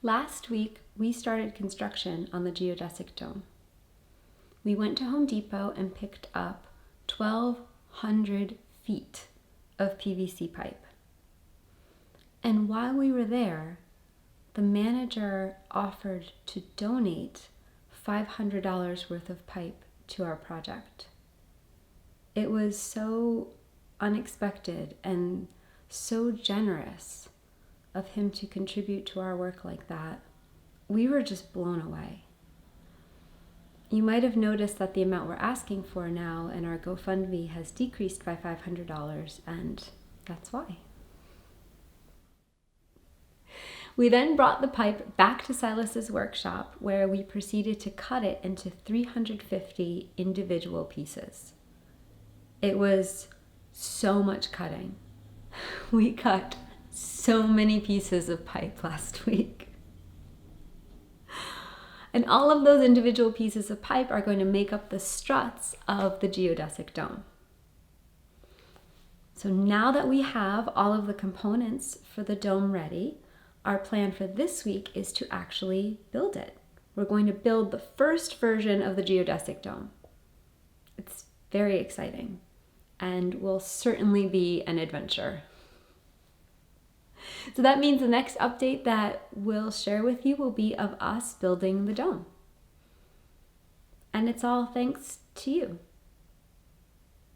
Last week, we started construction on the geodesic dome. We went to Home Depot and picked up 1,200 feet of PVC pipe. And while we were there, the manager offered to donate $500 worth of pipe to our project. It was so unexpected and so generous of him to contribute to our work like that. We were just blown away. You might have noticed that the amount we're asking for now in our GoFundMe has decreased by $500, and that's why. We then brought the pipe back to Silas's workshop, where we proceeded to cut it into 350 individual pieces. It was so much cutting. We cut so many pieces of pipe last week. And all of those individual pieces of pipe are going to make up the struts of the geodesic dome. So now that we have all of the components for the dome ready, our plan for this week is to actually build it. We're going to build the first version of the geodesic dome. It's very exciting and will certainly be an adventure. So that means the next update that we'll share with you will be of us building the dome. And it's all thanks to you.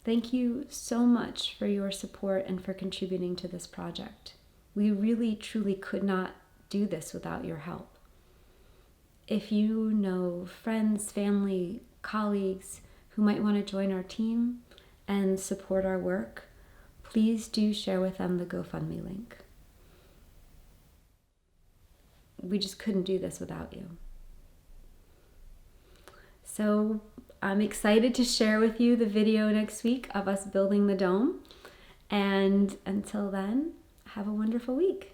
Thank you so much for your support and for contributing to this project. We really, truly could not do this without your help. If you know friends, family, colleagues who might want to join our team and support our work, please do share with them the GoFundMe link. We just couldn't do this without you. So I'm excited to share with you the video next week of us building the dome. And until then, have a wonderful week.